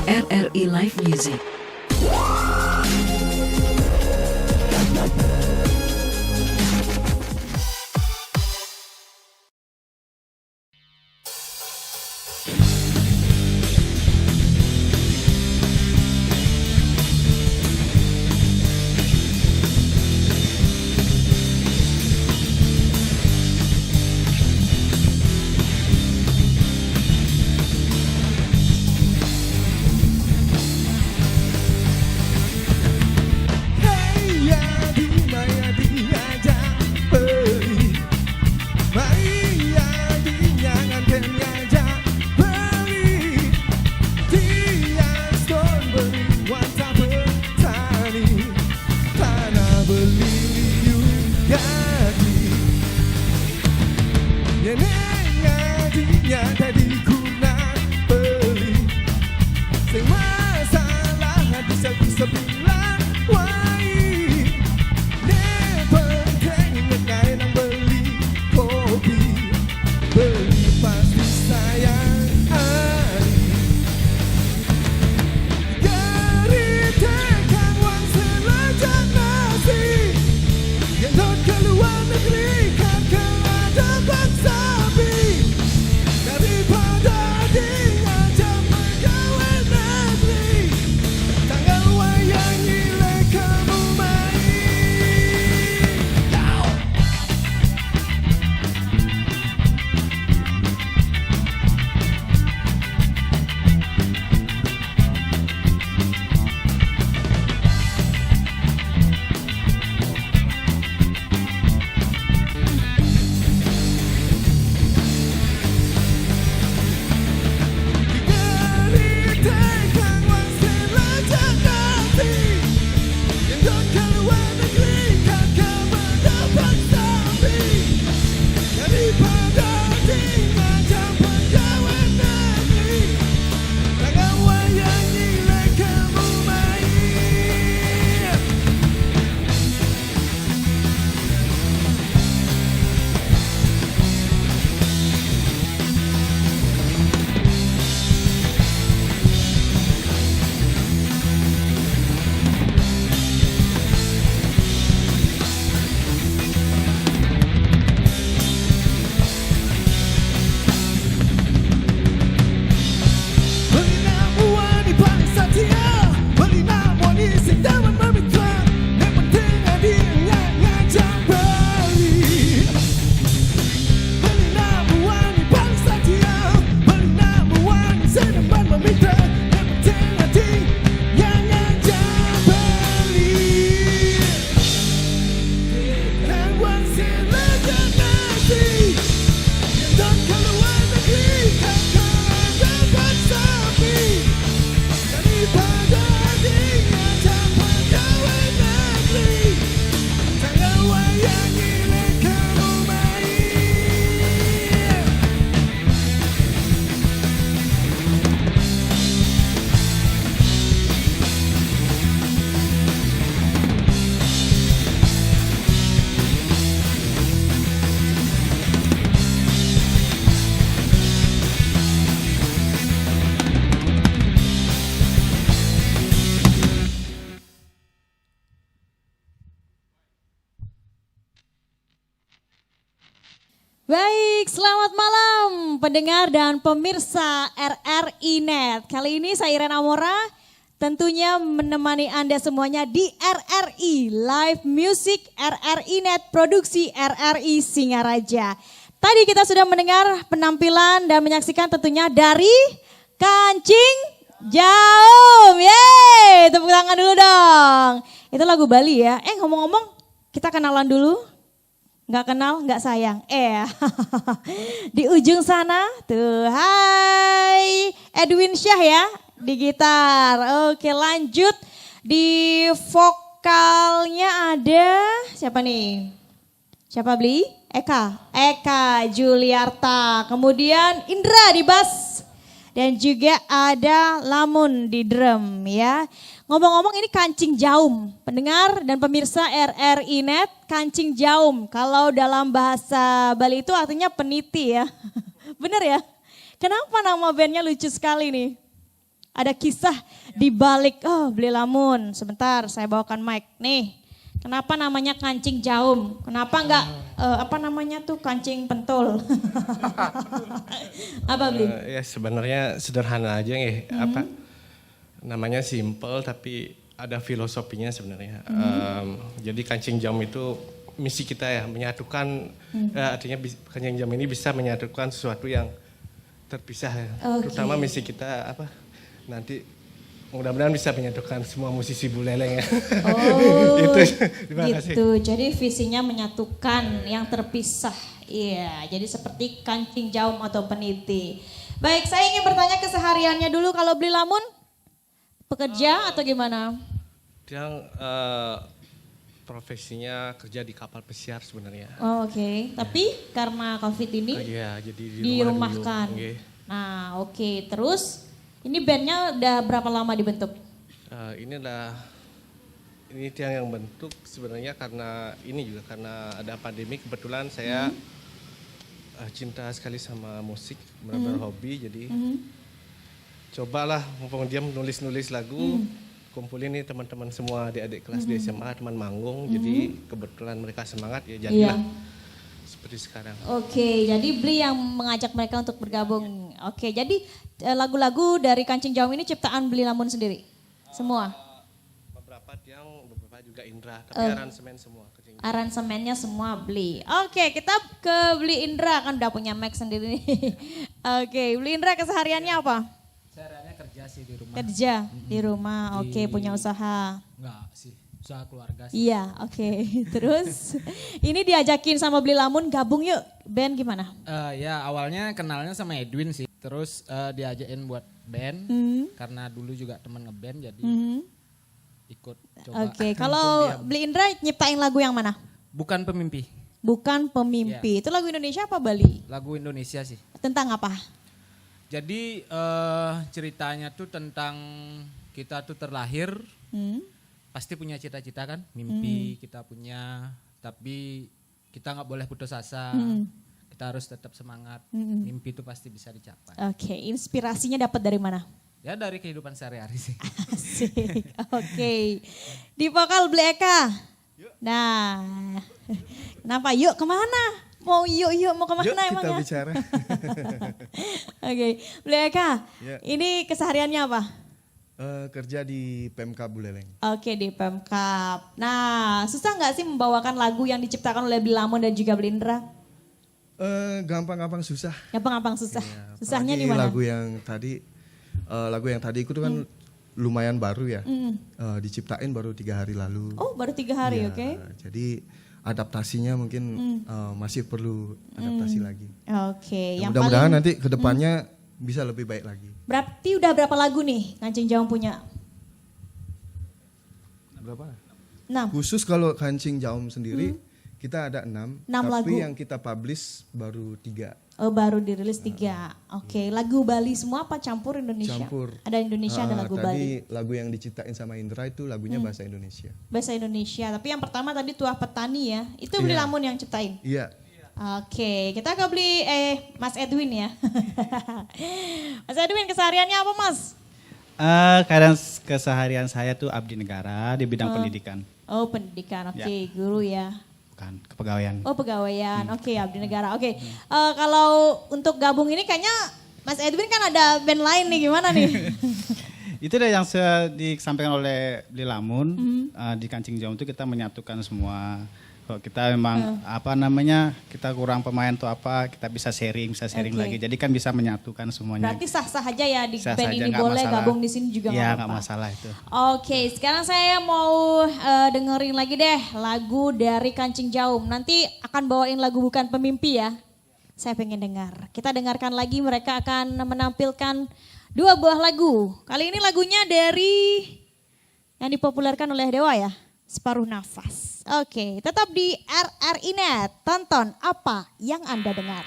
RRI Live Music. Baik, selamat malam pendengar dan pemirsa RRI Net. Kali ini saya Irena Amora tentunya menemani Anda semuanya di RRI Live Music RRI Net Produksi RRI Singaraja. Tadi kita sudah mendengar penampilan dan menyaksikan tentunya dari Kancing Jaum. Yeay, tepuk tangan dulu dong. Itu lagu Bali ya. Ngomong-ngomong kita kenalan dulu. Nggak kenal, nggak sayang. Di ujung sana tuh, hai Edwin Syah ya di gitar. Oke, lanjut di vokalnya ada siapa nih? Siapa Bli? Eka Juliarta. Kemudian Indra di bass dan juga ada Lamun di drum ya. Ngomong-ngomong ini Kancing Jaum, pendengar dan pemirsa RRI Net, Kancing Jaum. Kalau dalam bahasa Bali itu artinya peniti ya. Bener ya? Kenapa nama bandnya lucu sekali nih? Ada kisah di balik Beli Lamun. Sebentar, saya bawakan mic nih. Kenapa namanya kancing jaum? Kenapa enggak apa namanya tuh kancing pentul? Apa Beli? Ya sebenarnya sederhana aja ya. Apa namanya simple tapi ada filosofinya sebenarnya. Jadi kancing jaum itu misi kita ya menyatukan. Artinya kancing jaum ini bisa menyatukan sesuatu yang terpisah ya. Terutama misi kita apa nanti mudah-mudahan bisa menyatukan semua musisi Buleleng ya. Itu, terima kasih. Gitu. Jadi visinya menyatukan yang terpisah. Iya, jadi seperti kancing jaum atau peniti. Baik, saya ingin bertanya kesehariannya dulu kalau Beli Lamun pekerja atau gimana? Yang profesinya kerja di kapal pesiar sebenarnya. Oke. Tapi karena COVID ini Iya, jadi dirumahkan. Dulu. Nah, oke. Terus ini bandnya udah berapa lama dibentuk? Ini tiang yang bentuk sebenarnya karena ini juga karena ada pandemi kebetulan saya cinta sekali sama musik, benar-benar hobi jadi cobalah mumpung dia nulis lagu. Kumpulin nih teman-teman semua adik-adik kelas di SMA, teman manggung, jadi kebetulan mereka semangat ya jadilah seperti sekarang. Oke, jadi Bli yang mengajak mereka untuk bergabung. Oke, jadi lagu-lagu dari Kancing Jaum ini ciptaan Bli Lamun sendiri? Semua? Beberapa tiang, beberapa juga Indra, tapi aransemen semua. Aransemennya semua Bli. Oke, kita ke Bli Indra, kan udah punya mic sendiri nih. Oke, Bli Indra kesehariannya apa? Sehariannya kerja sih di rumah. Kerja di rumah, oke, punya usaha. Enggak sih, usaha keluarga sih. Iya, oke. Terus ini diajakin sama Bli Lamun gabung yuk, band gimana? Ya awalnya kenalnya sama Edwin sih, terus diajakin buat band karena dulu juga temen ngeband jadi ikut coba. Oke, kalau Bli Indra nyiptain lagu yang mana? Bukan Pemimpi. Bukan Pemimpi, itu lagu Indonesia apa Bali? Lagu Indonesia sih. Tentang apa? Jadi ceritanya tuh tentang kita tuh terlahir, pasti punya cita-cita kan, mimpi kita punya, tapi kita nggak boleh putus asa, kita harus tetap semangat, mimpi itu pasti bisa dicapai. Oke, inspirasinya dapat dari mana? Ya dari kehidupan sehari-hari sih. Asik, oke. Di vokal Bli Eka. Nah, kenapa yuk kemana? Mau yuk mau kemana Yuk emang kita ya? bicara. Oke, Bli Eka, Ya. ini kesehariannya apa? Kerja di PMK Buleleng. Oke, di Pemkap. Nah, susah nggak sih membawakan lagu yang diciptakan oleh Bli Lamun dan juga Bli Indra? Gampang-gampang susah. Gampang-gampang susah. Ya, Susahnya di apalagi mana? lagu yang tadi itu kan lumayan baru ya. Diciptain baru 3 hari lalu. Oh, baru 3 hari, Ya, oke. Jadi adaptasinya mungkin masih perlu adaptasi lagi. Oke, Ya, yang mudah-mudahan paling nanti ke depannya bisa lebih baik lagi. berarti udah berapa lagu nih Kancing Jaum punya? Berapa? 6. Khusus kalau Kancing Jaum sendiri kita ada 6, tapi lagu. yang kita publish baru 3. Oh, baru dirilis 3. Oke, lagu Bali semua apa campur Indonesia? Campur. Ada Indonesia, ada lagu Bali. Tadi lagu yang diciptain sama Indra itu lagunya bahasa Indonesia. Bahasa Indonesia, tapi yang pertama tadi Tuah Petani ya. Itu Bli Iya. Lamun yang ciptain. Iya. Oke, kita ke Mas Edwin ya. Mas Edwin, kesehariannya apa Mas? Kadang keseharian saya tuh abdi negara di bidang pendidikan, Oh, pendidikan. Oke, guru ya. bukan kepegawaian. Oh, pegawaian. Oke, abdi negara. Oke. Kalau untuk gabung ini kayaknya Mas Edwin kan ada band lain nih, gimana nih? Itu deh yang disampaikan oleh Bli Lamun di Kancing Jaum itu kita menyatukan semua. Kalau kita memang kita kurang pemain tuh apa, kita bisa sharing Oke. lagi. Jadi kan bisa menyatukan semuanya. Berarti sah-sah aja ya di Sah band saja, ini nggak boleh, masalah. gabung di sini juga Iya, nggak nggak apa-apa. masalah itu. Oke, sekarang saya mau dengerin lagi deh lagu dari Kancing Jaum. Nanti akan bawain lagu Bukan Pemimpi ya. Saya pengen dengar. Kita dengarkan lagi, mereka akan menampilkan 2 buah lagu. Kali ini lagunya dari yang dipopulerkan oleh Dewa ya, Separuh Nafas. Oke, tetap di RRI Net. Tonton apa yang Anda dengar.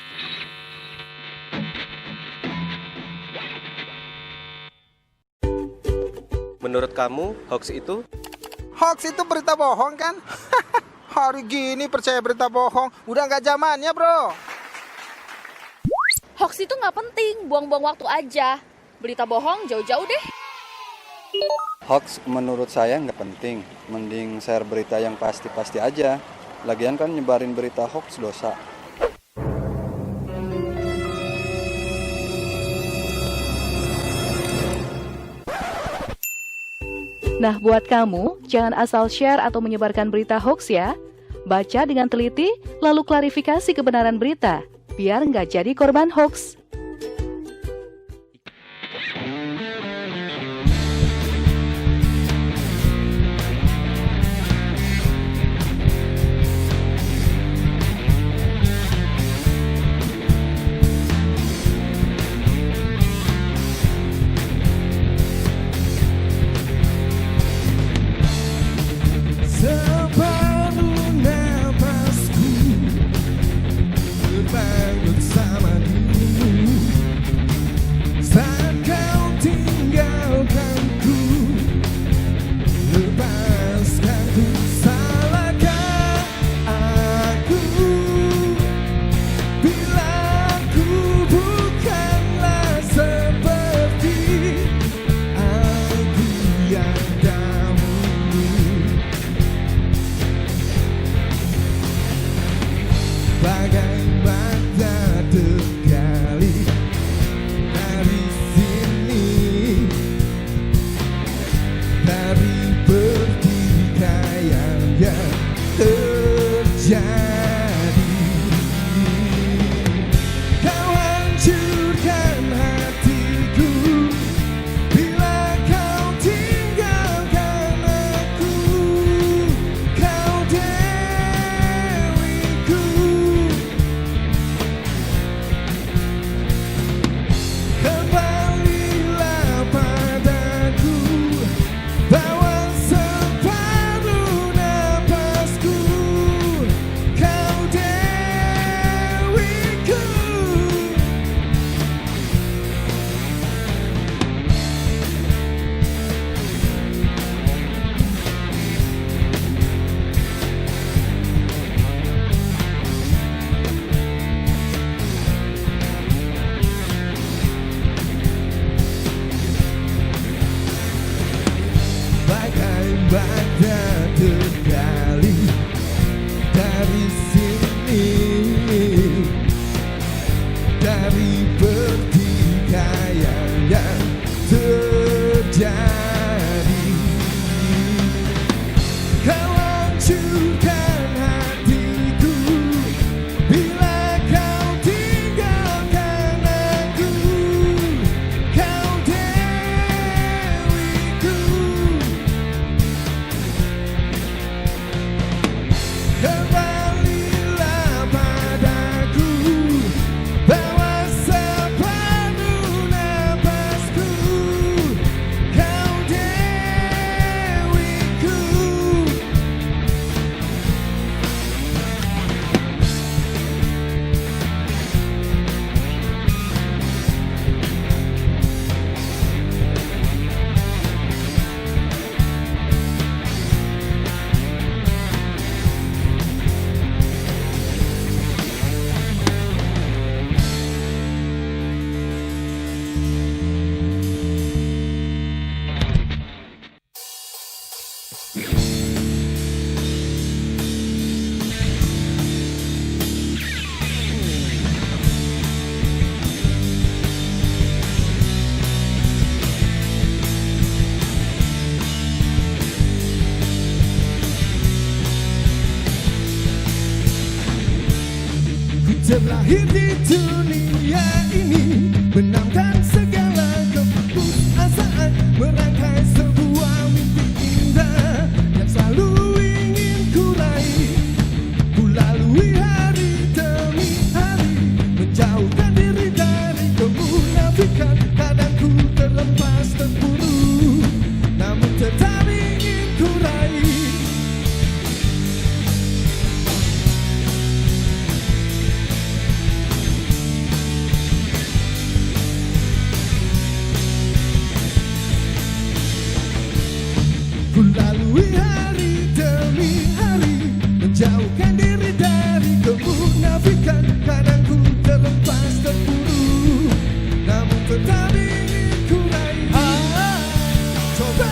Menurut kamu hoax itu? Hoax itu berita bohong kan? Hari gini percaya berita bohong, udah nggak zamannya bro. Hoax itu nggak penting, buang-buang waktu aja. Berita bohong jauh-jauh deh. Hoax menurut saya nggak penting, mending share berita yang pasti-pasti aja. Lagian kan nyebarin berita hoax dosa. Nah, buat kamu, jangan asal share atau menyebarkan berita hoax ya. Baca dengan teliti, lalu klarifikasi kebenaran berita, biar nggak jadi korban hoax. Separuh napasku terbang bersamamu saat kau tinggalkanku. Lepaskanku, salahkah aku bila ku bukanlah seperti aku yang dahulu. Bagai mata tergali dari sini, dari pertikaian yang terjadi. Kau hancurkan hatiku bila kau tinggalkan aku. Kau dewiku, kembalilah padaku, bawa separuh napasku. Kau dewiku, bagai mata tergali dari sini, dari pertikaian yang terjadi. Kau hancurkan hatiku bila kau tinggalkan aku. Kau dewiku, kembalilah padaku, bawa separuh napasku. Kau dewiku, ku terlahir di dunia ini, menangkan segala keputusasaan, merangkai sebuah mimpi indah yang selalu ingin ku raih. Ku lalui hari demi hari, menjauhkan diri dari kemunafikan. Kadang ku terlepas terburu, namun tetap ingin ku raih. Ku lalui hari demi hari, menjauhkan diri dari kemunafikan. Kadang ku terlepas terburu, namun tetap ingin ku raih. Coba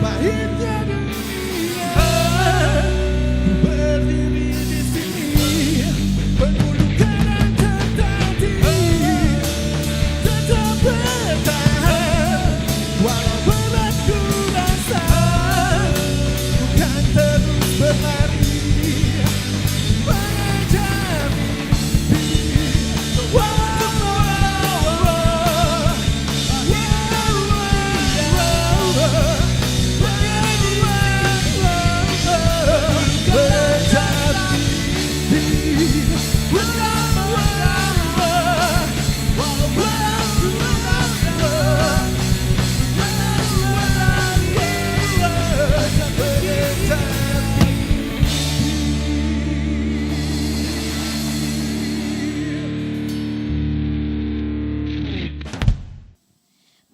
pahitnya dunia. Ku berdiri di sini, penuh luka dan tetapi tetap bertahan. Walau berat ku rasa, bukan terus berlari, mengejar mimpi.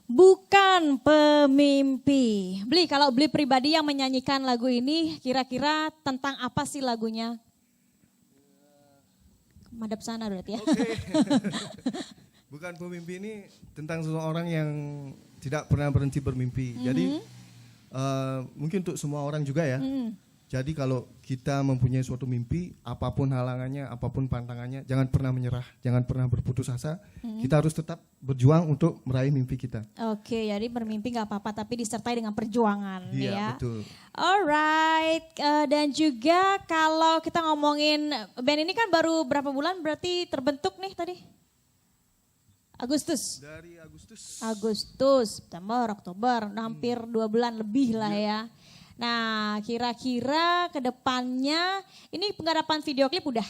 Bukan pemimpi. Bli, kalau Bli pribadi yang menyanyikan lagu ini, kira-kira tentang apa sih lagunya? Madep sana berarti ya. Bukan pemimpi ini tentang seseorang yang tidak pernah berhenti bermimpi. Jadi mungkin untuk semua orang juga ya. Jadi kalau kita mempunyai suatu mimpi, apapun halangannya, apapun pantangannya, jangan pernah menyerah, jangan pernah berputus asa. Kita harus tetap berjuang untuk meraih mimpi kita. Oke, jadi bermimpi gak apa-apa tapi disertai dengan perjuangan Iya, ya. betul. Alright, dan juga kalau kita ngomongin band ini kan baru berapa bulan berarti terbentuk nih tadi? Agustus. Dari Agustus. Agustus, September, Oktober, hampir 2 bulan lebih lah ya. Nah, kira-kira ke depannya ini penggarapan video klip udah?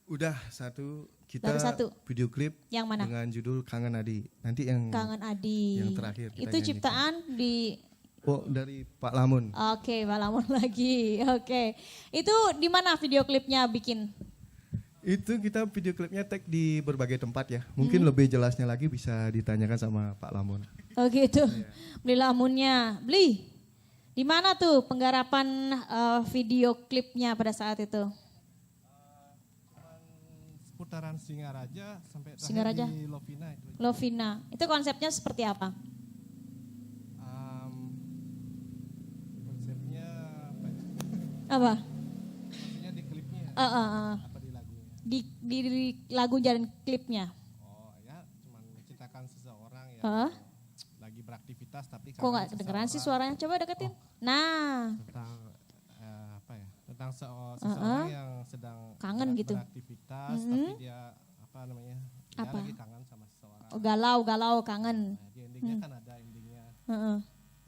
Udah satu, kita Baru satu. video klip Yang mana? dengan judul Kangen Adi. Nanti yang Kangen Adi. yang terakhir kita Itu nyanyikan. ciptaan di dari Pak Lamun. Oke, Pak Lamun lagi. Oke. Itu di mana video klipnya bikin? Itu kita video klipnya tag di berbagai tempat ya. Mungkin lebih jelasnya lagi bisa ditanyakan sama Pak Lamun. Oh gitu. Beli Lamunnya. Beli. Di mana tuh penggarapan video klipnya pada saat itu? Seputaran Singaraja sampai terakhir Singaraja? di Lovina itu. Lovina. Itu konsepnya seperti apa? Konsepnya apa ya? Apa? Maksudnya di klipnya apa di lagunya? Di lagu dan klipnya. Oh ya, cuman menceritakan seseorang yang Heeh. lagi beraktivitas tapi Kok nggak kedengeran sih suaranya? Coba deketin. Nah, tentang apa ya? Tentang seseorang yang sedang Kangen gitu. beraktivitas tapi dia apa namanya? Dia Apa? lagi kangen sama seseorang. oh, galau kangen. Nah, di endingnya kan ada endingnya. Heeh.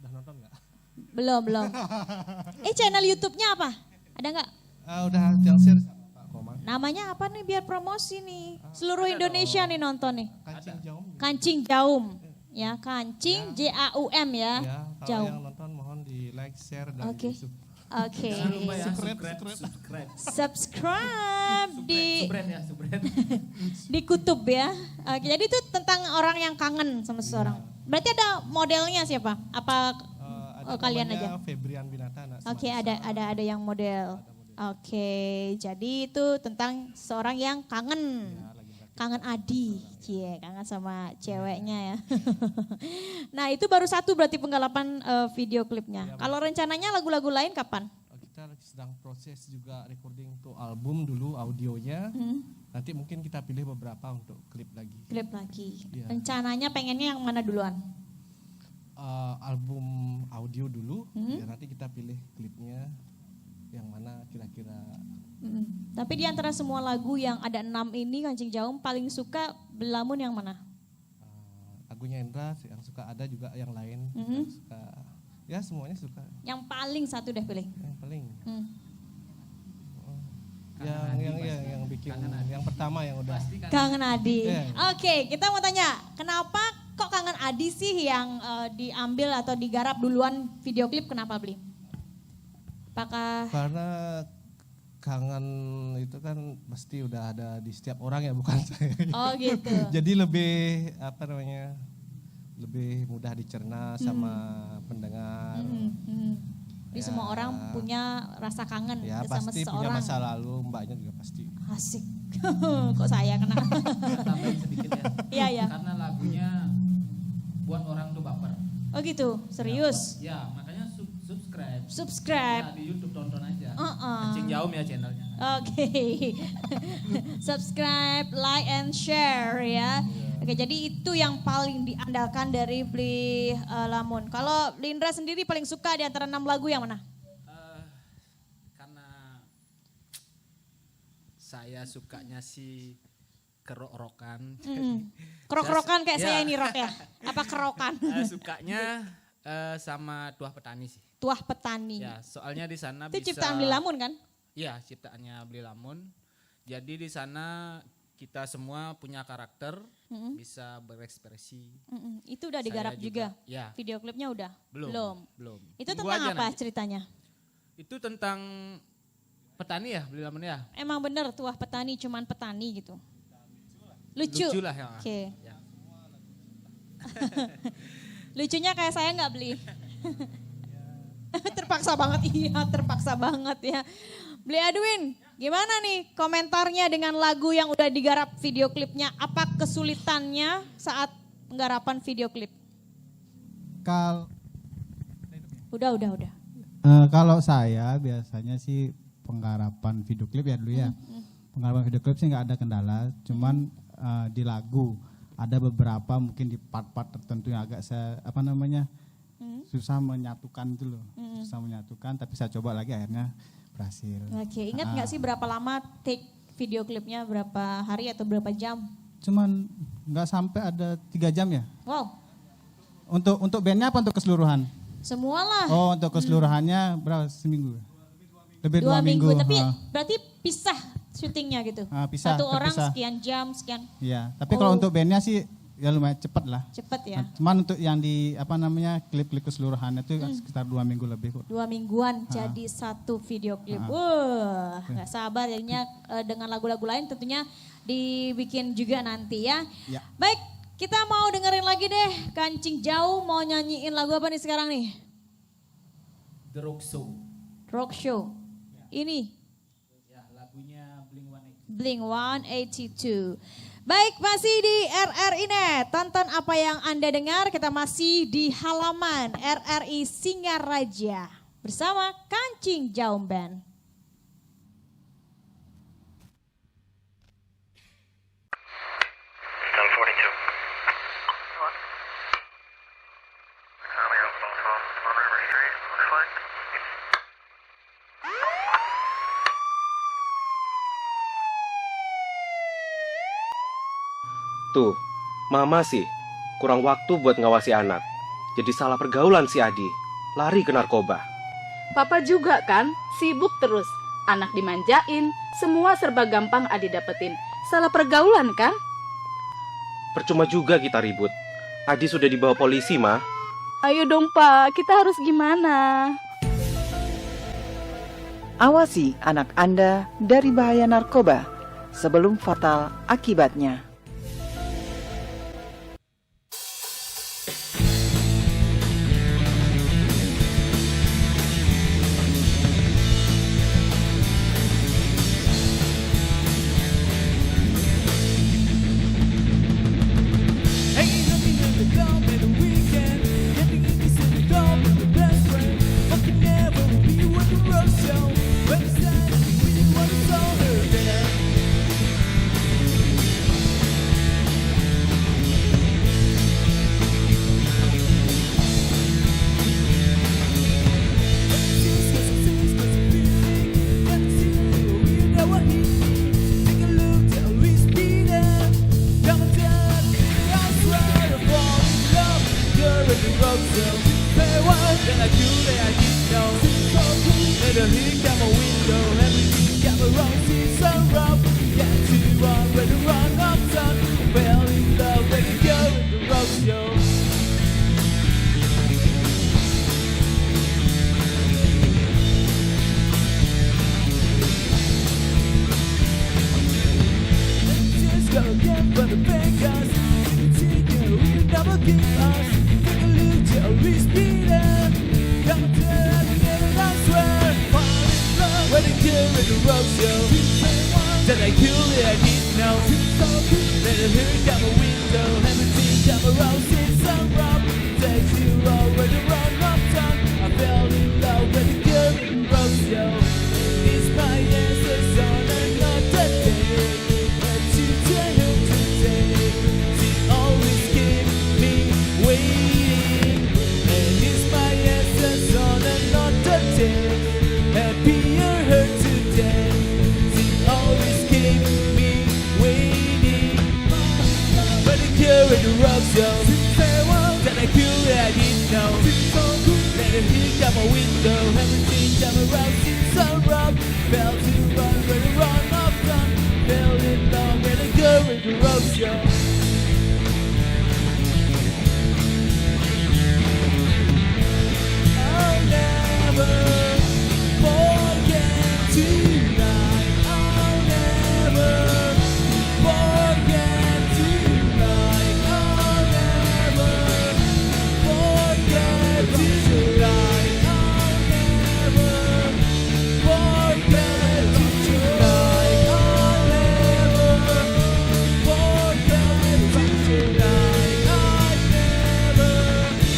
Udah nonton nggak? Belum. Channel YouTube-nya apa? Ada nggak? Udah yang share sama Pak Komang. Namanya apa nih biar promosi nih? Seluruh Indonesia nih nonton nih. Kancing Jaum. Kancing Jaum. Ya, Kancing Jaum ya. Ya, kalau Jaum. yang nonton mohon di like, share dan Oke. di Oke. Subscribe di di kutub ya. Oke, jadi itu tentang orang yang kangen sama seseorang. Berarti ada modelnya siapa? Apa kalian aja? Febrian Binata. Oke, ada yang model. Oke, jadi itu tentang seorang yang kangen. Kangen Adi, kangen sama ceweknya ya. Nah itu baru satu berarti penggalapan video klipnya. Kalau rencananya lagu-lagu lain kapan? Kita sedang proses juga recording untuk album dulu audionya. Nanti mungkin kita pilih beberapa untuk klip lagi. Klip lagi. Iya. Rencananya pengennya yang mana duluan? Album audio dulu, ya nanti kita pilih klipnya yang mana kira-kira. Tapi di antara semua lagu yang ada 6 ini Kancing Jaum paling suka Belamun yang mana? Lagunya Endra yang suka, ada juga yang lain yang suka. Ya semuanya suka. Yang paling satu deh pilih. Yang paling. Yang bikin yang pertama yang udah. Kangen Adi. Yeah. Oke, kita mau tanya, kenapa kok Kangen Adi sih yang diambil atau digarap duluan video klip, kenapa Beli? Apakah Karena kangen itu kan pasti udah ada di setiap orang ya, bukan saya. Oh gitu. Jadi lebih apa namanya, lebih mudah dicerna sama pendengar. Jadi semua orang punya rasa kangen Ya sama pasti punya seseorang. masa lalu, mbaknya juga pasti. Asik. Kok saya kena? Tambahin sedikit ya. Iya. Karena lagunya buat orang tuh baper. Oh gitu, serius. Ya makanya Subscribe. Nah, di YouTube tonton aja. Uh-uh. Kancing Jaum ya channelnya. Oke. Subscribe, like and share ya. Oke, jadi itu yang paling diandalkan dari Beli Lamun. Kalau Lindra sendiri paling suka di antara 6 lagu yang mana? Karena saya sukanya sih kerok-rokan. Kerok-rokan kayak Ya. saya ini rock ya? Apa kerokan? Sukanya sama Tuah Petani sih. Tuah Petani. Ya, soalnya di sana Itu bisa. ciptaan Beli Lamun kan? Iya, ciptaannya Beli Lamun. Jadi di sana kita semua punya karakter, bisa berekspresi. Itu udah Saya digarap juga? Ya. Video klipnya udah? Belum. Itu Tunggu tentang aja apa nanti. ceritanya? Itu tentang petani ya, Beli Lamun ya. Emang bener Tuah Petani cuman petani gitu? Lucu? Lucu lah ya. Oke. Ya. Lucunya kayak saya nggak beli. Terpaksa banget, iya terpaksa banget ya. Beli Edwin, gimana nih komentarnya dengan lagu yang udah digarap video klipnya? Apa kesulitannya saat penggarapan video klip? Udah. Kalau saya biasanya sih penggarapan video klip ya dulu ya. Penggarapan video klip sih nggak ada kendala, cuman di lagu ada beberapa mungkin di part-part tertentu yang agak susah menyatukan itu loh. Susah menyatukan, tapi saya coba lagi akhirnya berhasil. Oke, ingat nggak sih berapa lama take video klipnya, berapa hari atau berapa jam? Cuman nggak sampai ada 3 jam ya. Wow, Untuk bandnya apa untuk keseluruhan? semualah. Oh, untuk keseluruhannya berapa? Seminggu? Lebih 2 minggu. Tapi Ah. berarti pisah syutingnya gitu? Pisah, Satu orang terpisah. sekian jam, sekian. Iya, tapi kalau untuk bandnya sih ya lumayan cepat lah. Cepet ya? Cuman untuk yang di klip-klip keseluruhannya itu sekitar 2 minggu lebih kok. 2 mingguan jadi satu video klip. Wah, gak sabar jadinya dengan lagu-lagu lain tentunya dibikin juga nanti ya. Ya. Baik, kita mau dengerin lagi deh. Kancing Jauh mau nyanyiin lagu apa nih sekarang nih? The Rock Show. Rock Show. Ini Ya, lagunya Blink-182. Blink-182. Baik, masih di RRI Net. Tonton apa yang Anda dengar, kita masih di halaman RRI Singaraja bersama Kancing Jaum Band. Tuh, mama sih kurang waktu buat ngawasi anak. Jadi salah pergaulan si Adi, lari ke narkoba. Papa juga kan, sibuk terus. Anak dimanjain, semua serba gampang Adi dapetin. Salah pergaulan kan? Percuma juga kita ribut. Adi sudah dibawa polisi, Ma. Ayo dong Pak, kita harus gimana? Awasi anak Anda dari bahaya narkoba sebelum fatal akibatnya. Takes you all where the wrong of time. I fell in love. my window, everything that around seems so rough. Fell to the run, where the run off done. Fell in love with a girl with the rose, yo. I'll never forget tonight. I'll never forget tonight. I'll never forget tonight. I'll never forget tonight. I'll never forget tonight. I'll never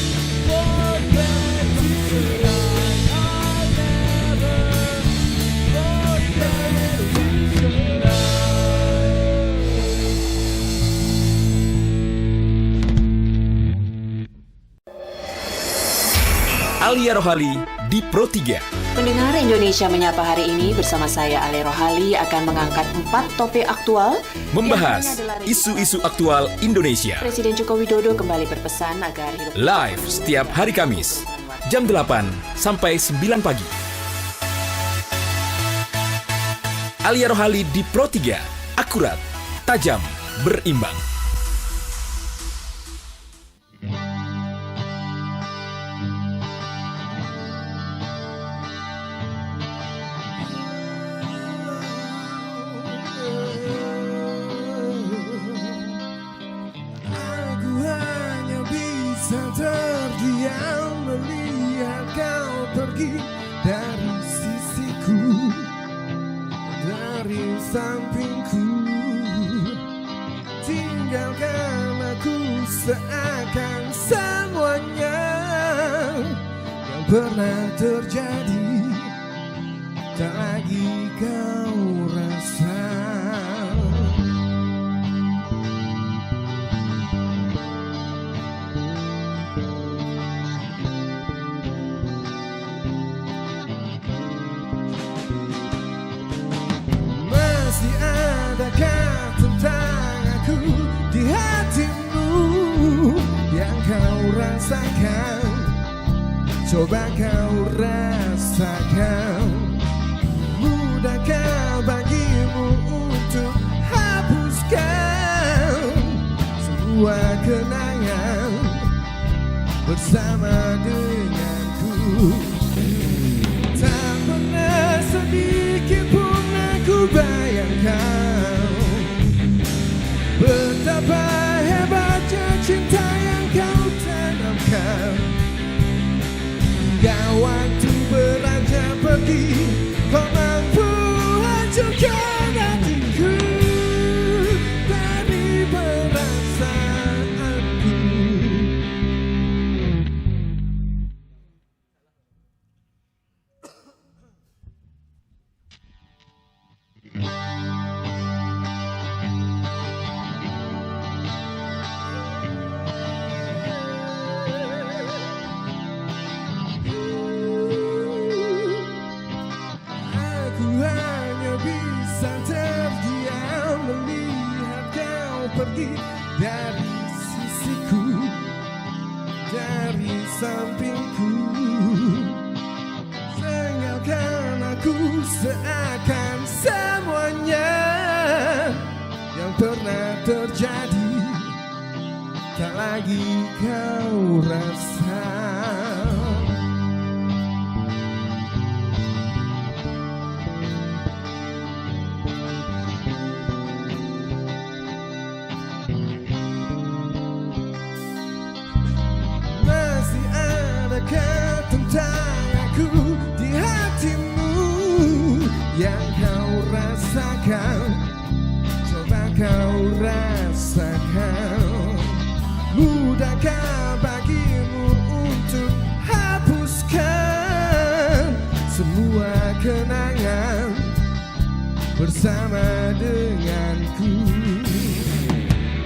forget tonight. I'll never forget tonight. Alia Rohali di Pro 3. Pendengar Indonesia Menyapa hari ini bersama saya Ale Rohali akan mengangkat 4 topik aktual. Membahas isu-isu aktual Indonesia. Presiden Joko Widodo kembali berpesan agar hidup Live setiap hari Kamis, jam 8 sampai 9 pagi. Alia Rohali di Pro 3. Akurat, tajam, berimbang. Aku hanya bisa terdiam melihat kau pergi dari sisiku, dari sampingku. Tinggalkan aku seakan semuanya yang pernah terjadi tak lagi kau rasa. Masih adakah tentang aku di hatimu yang kau rasakan? Coba kau rasakan. Mudahkah bagimu untuk hapuskan semua kenangan bersama denganku? Tak pernah sedikit pun aku bayangkan betapa hebatnya cinta yang kau tanamkan. Hingga waktu beranjak pergi, kau mampu hancurkan hatiku dari perasaanku. Aku hanya bisa terdiam melihat kau pergi dari sisiku, dari sampingku. Tinggalkan aku seakan semuanya yang pernah terjadi tak lagi kau rasa. Masih adakah tentang aku di hatimu yang kau rasakan? Coba kau rasakan. Mudahkah bagimu untuk hapuskan semua kenangan bersama denganku?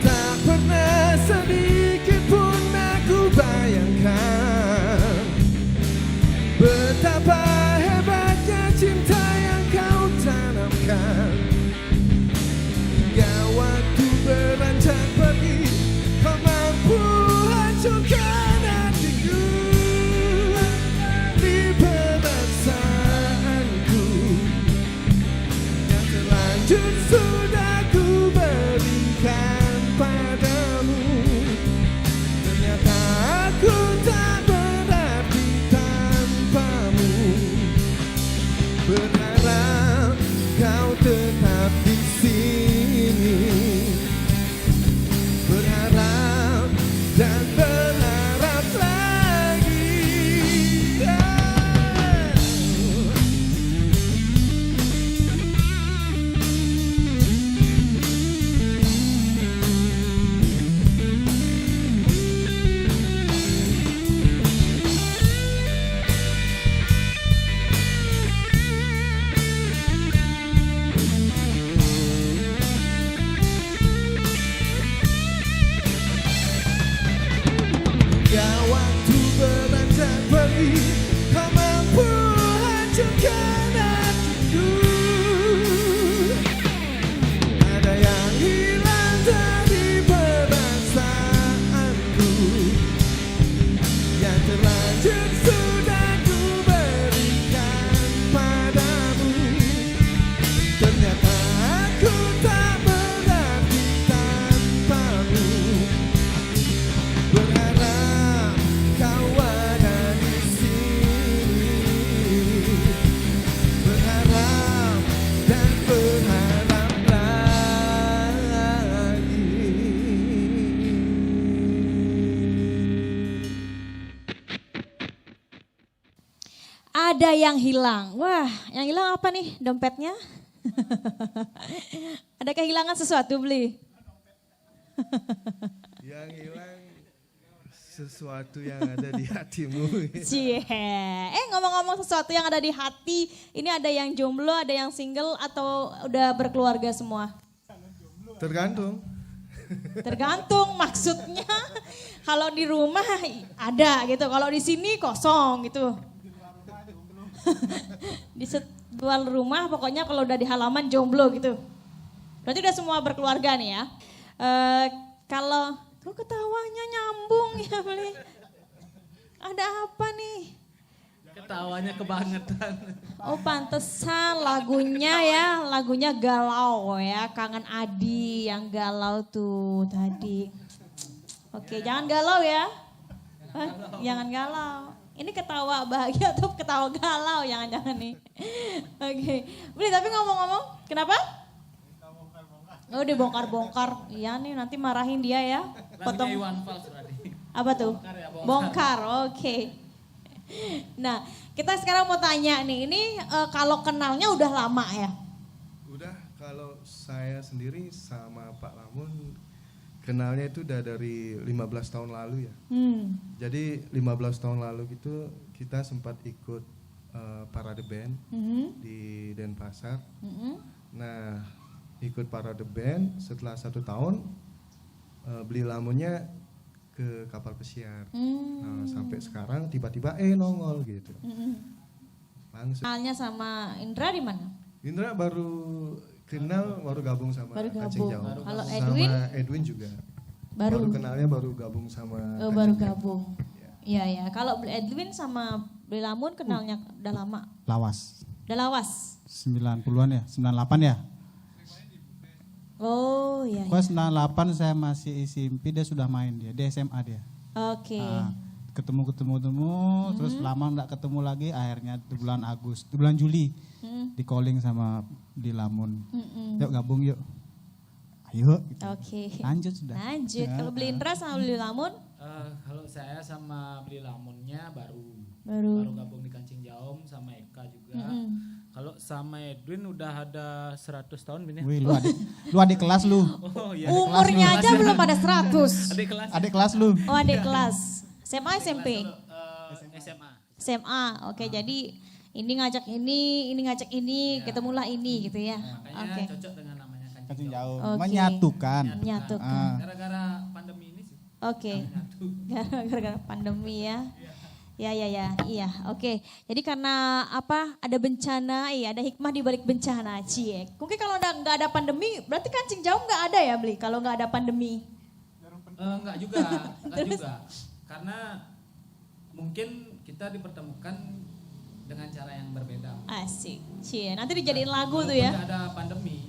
Tak pernah sedikit pun aku bayangkan betapa hebatnya cinta yang kau tanamkan. Hingga waktu beranjak pergi, kau mampu hancurkan hatiku di Mungkin sudah ku berikan padamu, ternyata aku tak berarti tanpamu. Berharap kau ada di sini, berharap dan berharap lagi. Ada yang hilang. Wah, yang hilang apa nih? Dompetnya? Ada kehilangan sesuatu, Bli? Yang hilang sesuatu yang ada di hatimu. Cie. Ngomong-ngomong sesuatu yang ada di hati, ini ada yang jomblo, ada yang single, atau udah berkeluarga semua? Tergantung. Tergantung maksudnya. Kalau di rumah ada gitu, kalau di sini kosong gitu. Di sebuah rumah pokoknya kalau udah di halaman jomblo gitu. Berarti udah semua berkeluarga nih ya. Kalau kok ketawanya nyambung ya Beli? Ada apa nih? Ketawanya kebangetan. Oh pantesan lagunya galau ya. Kangen Adi yang galau tuh tadi. Oke jangan galau ya. Jangan galau. Ini ketawa bahagia atau ketawa galau jangan-jangan nih. Oke. Beli tapi ngomong-ngomong kenapa? Oh dibongkar-bongkar. Iya nih nanti marahin dia ya. Potong. Apa tuh? Bongkar. Oke. Nah kita sekarang mau tanya nih. Ini kalau kenalnya udah lama ya? Udah kalau saya sendiri sama Pak Lamun kenalnya itu udah dari 15 tahun lalu ya. Jadi 15 tahun lalu gitu kita sempat ikut parade band di Denpasar. Nah ikut parade band setelah 1 tahun beli lamunnya ke kapal pesiar. Nah, sampai sekarang tiba-tiba nongol gitu. Langsung. Kenalnya sama Indra di mana? Indra baru gabung sama Kacing Jauh. Kalau Edwin? Sama Edwin juga. Baru kenalnya baru gabung sama baru gabung. Iya ya. Kalau Edwin sama Beli Lamun kenalnya udah lama. Lawas. Udah lawas. 90-an ya, 98 ya. Oh iya. Pas 98 saya masih SMP dia sudah main dia SMA dia. Oke. Ketemu terus lama enggak ketemu lagi akhirnya di bulan Juli di calling sama di Lamun. Yuk gabung yuk. Ayo. Oke. Lanjut sudah. Lanjut. Kalau Beli Indra sama Beli Lamun? Kalau saya sama Beli Lamunnya baru gabung di Kancing Jaum sama Eka juga. Kalau sama Edwin udah ada 100 tahun Bin ya. Wih, lu adik kelas lu. Oh iya. Umurnya aja belum pada 100. Adik kelas lu. Oh adik kelas. SMA SMP? SMA. Oke jadi ini ngajak ini, ketemulah ini gitu ya. Makanya cocok dengan namanya Kancing Jauh. Oke. Menyatukan. Gara-gara pandemi ini sih. Oke. Gara-gara pandemi ya. Iya. Oke. Jadi karena apa? Ada bencana, ada hikmah di balik bencana, cie. Mungkin kalau nggak ada pandemi, berarti Kancing Jauh nggak ada ya, Beli? Kalau nggak ada pandemi? Enggak juga. Karena mungkin kita dipertemukan dengan cara yang berbeda. Asik, cie. Nanti dijadiin lagu tuh ya. Nggak ada pandemi.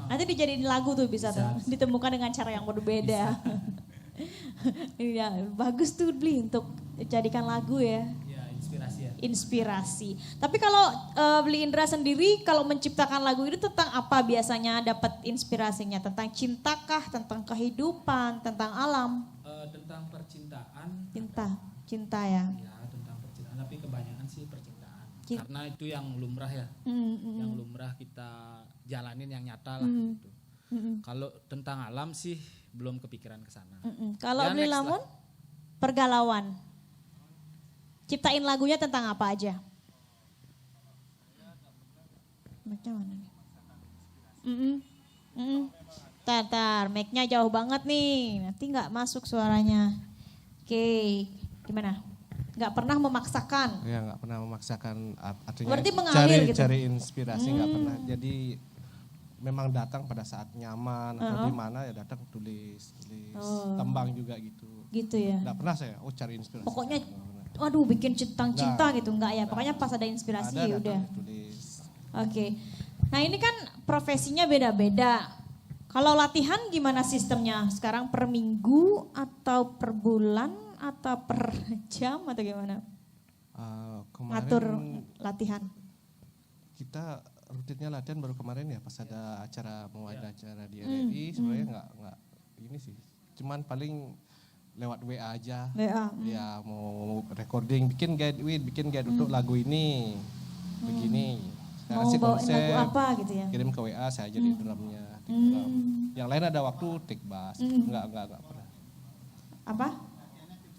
Nanti dijadiin lagu tuh bisa tuh. Ditemukan dengan cara yang berbeda. Iya, bagus tuh Beli untuk jadikan lagu ya. Ya, inspirasi ya. Inspirasi. Tapi kalau Beli Indra sendiri kalau menciptakan lagu itu tentang apa biasanya dapat inspirasinya? Tentang cintakah, tentang kehidupan, tentang alam? Tentang percintaan. Cinta ya. Ya, tentang percintaan, tapi kebanyakan sih percintaan. Karena itu yang lumrah ya. Yang lumrah kita jalanin yang nyata lah gitu. Kalau tentang alam sih belum kepikiran ke sana. Kalau Beli Lamun pergalauan. Ciptain lagunya tentang apa aja? Macam mana nih? Tar, mic-nya jauh banget nih. Nanti nggak masuk suaranya. Oke, gimana? Nggak pernah memaksakan? Ya nggak pernah memaksakan. Artinya berarti mengalir gitu? Cari inspirasi nggak pernah. Jadi memang datang pada saat nyaman atau di mana ya datang tulis tembang juga gitu. Gitu ya. Nggak pernah saya cari inspirasi. Pokoknya aduh bikin tentang cinta gitu, enggak ya? Pokoknya pas ada inspirasi ya udah. Oke. Nah ini kan profesinya beda-beda. Kalau latihan gimana sistemnya? Sekarang per minggu atau per bulan atau per jam atau gimana? Ngatur latihan. Kita rutinnya latihan baru kemarin ya pas ada acara di RRI. Sebenarnya nggak ini sih. Cuman paling lewat WA aja. Ya mau recording, bikin guide untuk lagu ini. Begini. Saya kasih konsep. Lagu apa gitu ya? Kirim ke WA, saya jadi drumnya. Yang lain ada waktu take bass. Enggak pernah. Apa?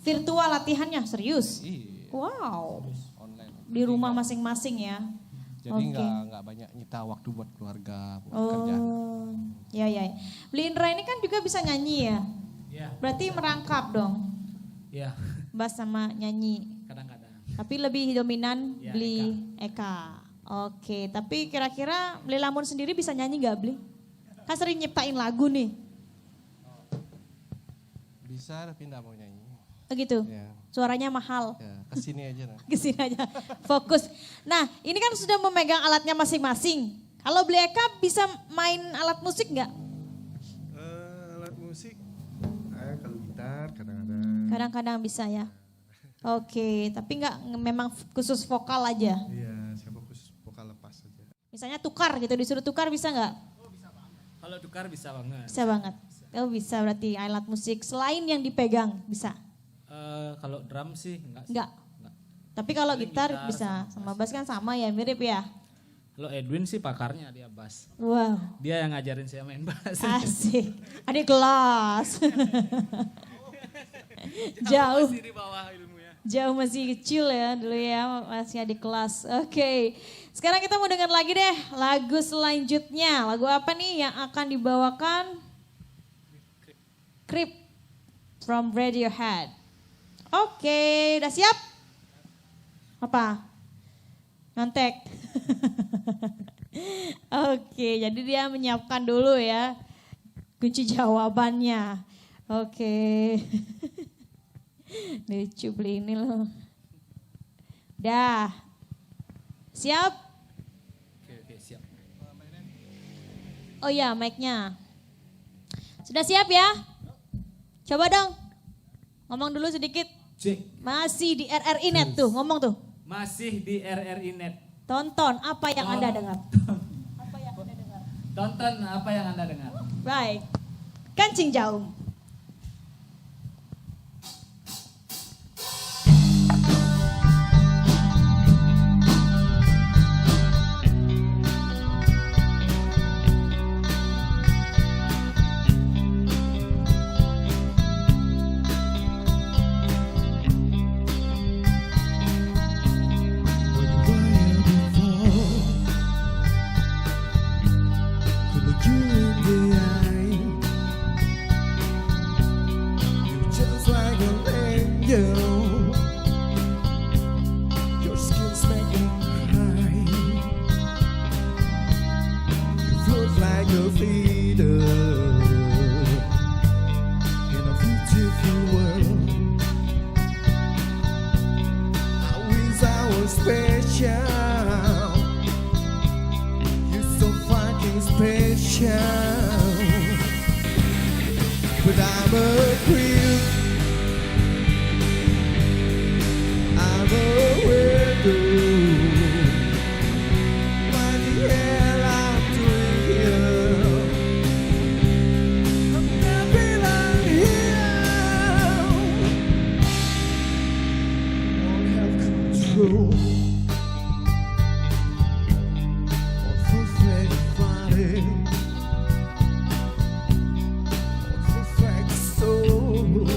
Virtual latihannya, serius? Iya. Wow. Online. Di rumah masing-masing ya? Jadi nggak banyak nyita waktu buat keluarga, buat kerja. Ya. Beli Indra ini kan juga bisa nyanyi ya? Iya. Berarti merangkap dong? Iya. Bass sama nyanyi? Kadang-kadang. Tapi lebih dominan Ya, beli Eka. Oke, tapi kira-kira Beli Lamun sendiri bisa nyanyi gak Beli? Kan sering nyiptain lagu nih. Bisa tapi nggak mau nyanyi. Begitu? Ya. Suaranya mahal. Ya, kesini aja. Kesini aja, fokus. Nah ini kan sudah memegang alatnya masing-masing. Kalau Beli Eka bisa main alat musik nggak? Alat musik, kalau gitar kadang-kadang. Kadang-kadang bisa ya. Oke, tapi nggak memang khusus vokal aja. Iya, siapa khusus vokal lepas aja. Misalnya tukar gitu, disuruh tukar bisa nggak? Kalau tukar bisa banget. Bisa banget. Oh bisa berarti alat musik selain yang dipegang bisa. Kalau drum sih enggak. Enggak. Tapi kalau gitar bisa, sama bass kan sama ya, mirip ya. Kalau Edwin sih pakarnya, dia bass. Wow. Dia yang ngajarin saya main bass. Asik. Adik kelas. Jauh. Masih di bawah ilmunya. Jauh masih kecil ya dulu ya, masih adik kelas. Oke. Sekarang kita mau dengar lagi deh lagu selanjutnya. Lagu apa nih yang akan dibawakan? Creep from Radiohead. Oke, udah siap? Apa? Nyontek. Oke, jadi dia menyiapkan dulu ya kunci jawabannya. Oke. Lucu Beli ini loh. Dah. Siap? Oke, siap. Oh ya, mic-nya. Sudah siap ya? Coba dong. Ngomong dulu sedikit. Masih di RRI Net tuh, ngomong tuh. Masih di RRI Net. Tonton apa yang Anda dengar. Tonton apa yang Anda dengar. Baik. Kancing Jaum. Your skin's making cry. You float like a feeder in a beautiful world. I wish I was special. You're so fucking special. But I'm a creep. I'm a weirdo. What the hell I'm doing here? I'm not belong here. Won't have control. Won't perfect body. Won't perfect soul.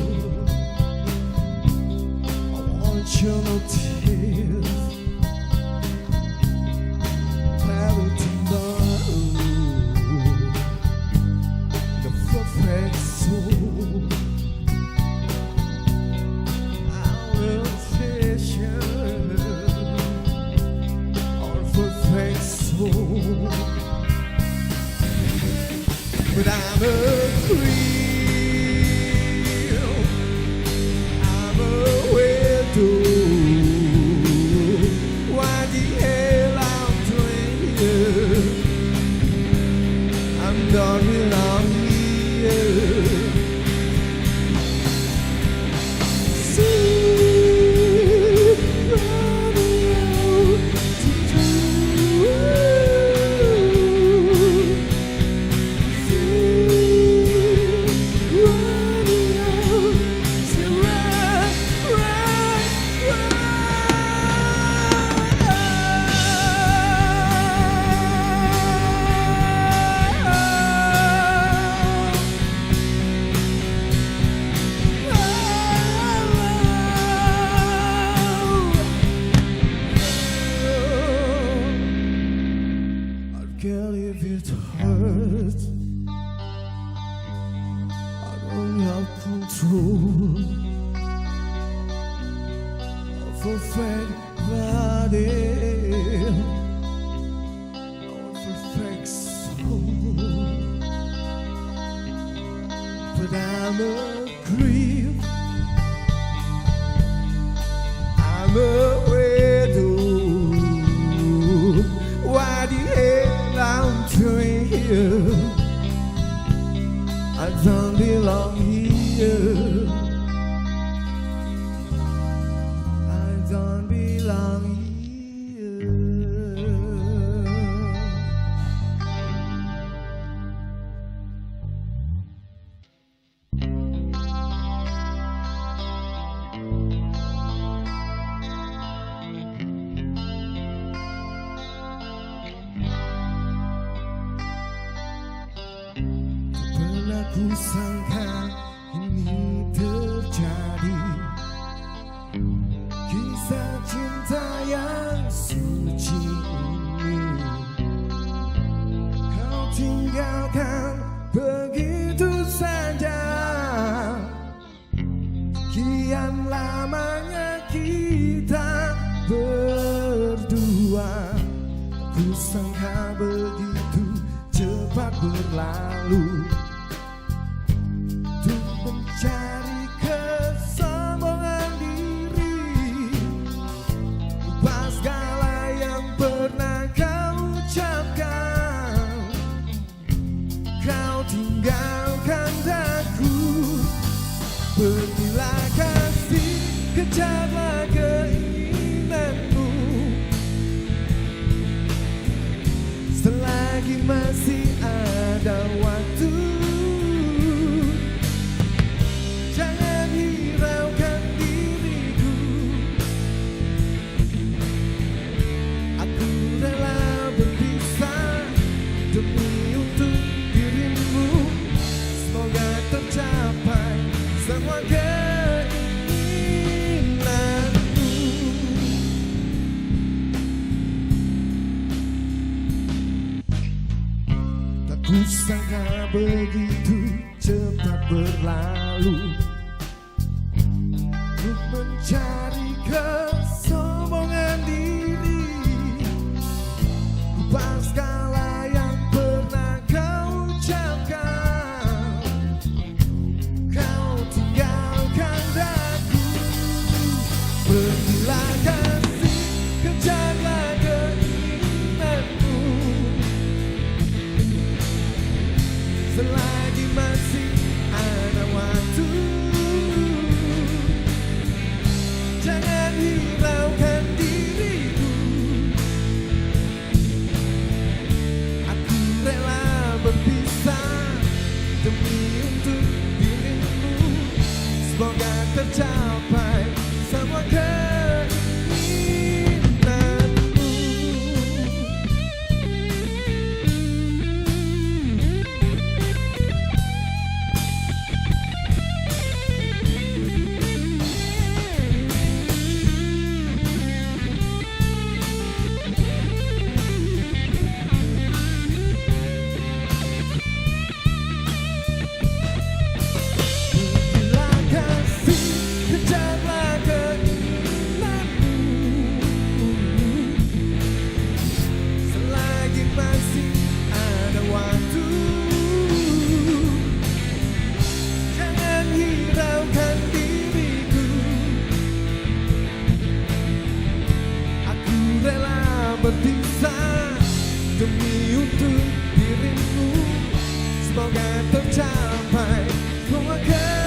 Your tears travel tomorrow. The perfect soul. Our treasure. Our perfect soul. But I'm a creep. I'm a weirdo. words. I don't have control of a fake body, of a fake soul. But I'm a creep, I'm a widow. Why the hell I'm doing here? I don't belong here. I don't belong here. Pernah ku sangka ini terjadi, kisah cinta yang suci ini kau tinggalkan begitu saja. Kian lamanya kita berdua, ku sangka begitu cepat berlalu. Untuk mencari kesombongan diri, lupa segala yang pernah kau ucapkan. Kau tinggalkan daku, pergilah kasih, kejarlah keinginanmu. Selagi masih ada waktu, jangan hiraukan diriku. Aku rela berpisah demi untuk dirimu. Semoga tercapai semua keinginanmu. Tak kusangka begitu cepat berlalu, untuk mencari kesombongan diri, lupa segala yang pernah kau ucapkan. Kau tinggalkan daku, pergilah kasih, kejarlah keinginanmu. Selagi masih ada waktu, jangan hiraukan diriku. Aku rela berpisah demi untuk dirimu. Semoga tercapai semua keinginanmu. Pergilah kasih, kejarlah keinginanmu. Selagi masih ada waktu, jangan hiraukan diriku. Aku rela berpisah demi untuk dirimu. Semoga tercapai semua keinginanmu.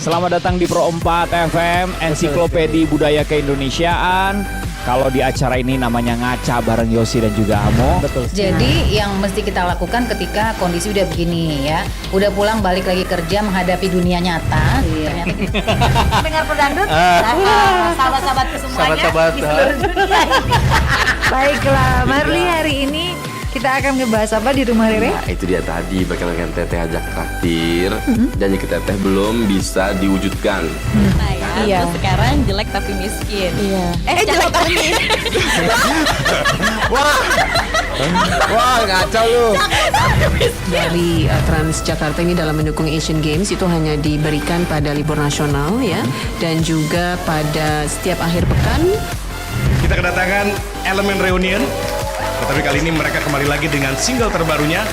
Selamat datang di Pro 4 FM, Ensiklopedi Budaya Keindonesiaan. Kalau di acara ini namanya ngaca bareng Yosi dan juga Amo. Betul. Jadi yang mesti kita lakukan ketika kondisi udah begini ya, udah pulang balik lagi kerja menghadapi dunia nyata. Ternyata dengar pedangdut, sahabat-sahabatku semuanya di seluruh dunia. Baiklah, Marli, hari ini kita akan ngebahas apa di rumah Rere? Nah, itu dia tadi bakalan Teteh ajak traktir. Janji ke Teteh belum bisa diwujudkan. Nah ya, Iya. terus sekarang jelek tapi miskin. Iya. Jelek tapi miskin. Wah, ngaco lu. Dari Transjakarta ini dalam mendukung Asian Games itu hanya diberikan pada libur nasional ya, dan juga pada setiap akhir pekan. Kita kedatangan elemen reunion, tetapi kali ini mereka kembali lagi dengan single terbarunya.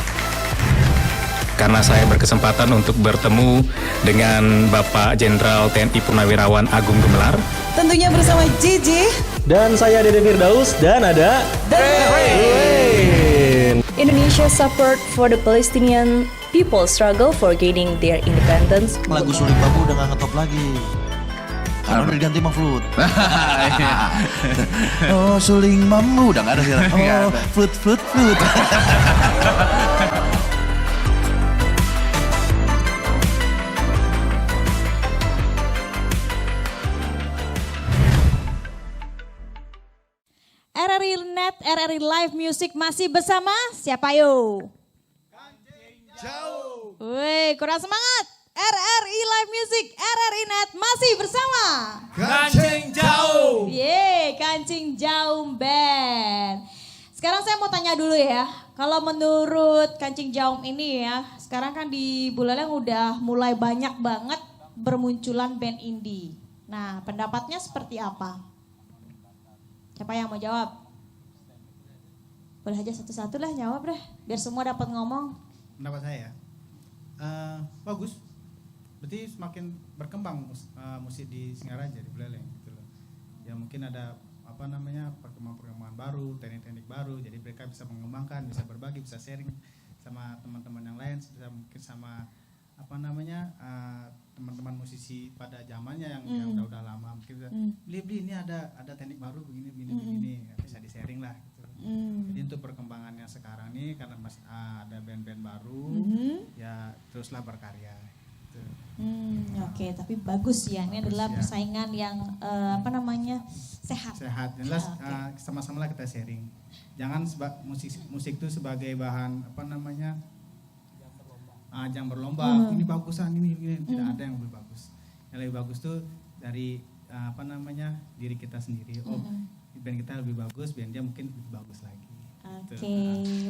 Karena saya berkesempatan untuk bertemu dengan Bapak Jenderal TNI Purnawirawan Agung Gemelar. Tentunya bersama JJ. Dan saya Dede Firdaus dan ada The Rain. Indonesia support for the Palestinian people struggle for gaining their independence. Lagu Suling Bambu udah gak ngetop lagi. Karena udah diganti sama Flut. Oh, Suling Bambu udah gak ada sekarang. Oh, Flut. RRI Net, RRI Live Music masih bersama siapa yo? Jauh. Wih, kurang semangat. RRI Live Music, RRI Net masih bersama Kancing Jauh. Kancing Jauh Band. Sekarang saya mau tanya dulu ya, kalau menurut Kancing Jauh ini ya, sekarang kan di Buleleng udah mulai banyak banget bermunculan band indie. Nah, pendapatnya seperti apa? Siapa yang mau jawab? Boleh aja satu-satu lah jawab deh, biar semua dapat ngomong. Pendapat saya, bagus. Berarti semakin berkembang musik di Singaraja, di Buleleng gitu loh. Ya mungkin ada perkembangan baru, teknik-teknik baru, jadi mereka bisa mengembangkan, bisa berbagi, bisa sharing sama teman-teman yang lain, bisa mungkin sama teman-teman musisi pada zamannya yang udah lama, mungkin beli ini ada teknik baru begini bisa di sharing lah gitu. Jadi untuk perkembangannya sekarang nih karena masih ada band-band baru, ya teruslah berkarya. Gitu. Oke, tapi bagus ya. Ini adalah persaingan yang sehat. Sehat, jelas sama-sama lah kita sharing. Jangan musik itu sebagai bahan ajang berlomba. Ini bagusan ini tidak ada yang lebih bagus. Yang lebih bagus tuh dari diri kita sendiri. Oh, band kita lebih bagus, band dia mungkin lebih bagus lagi. Oke,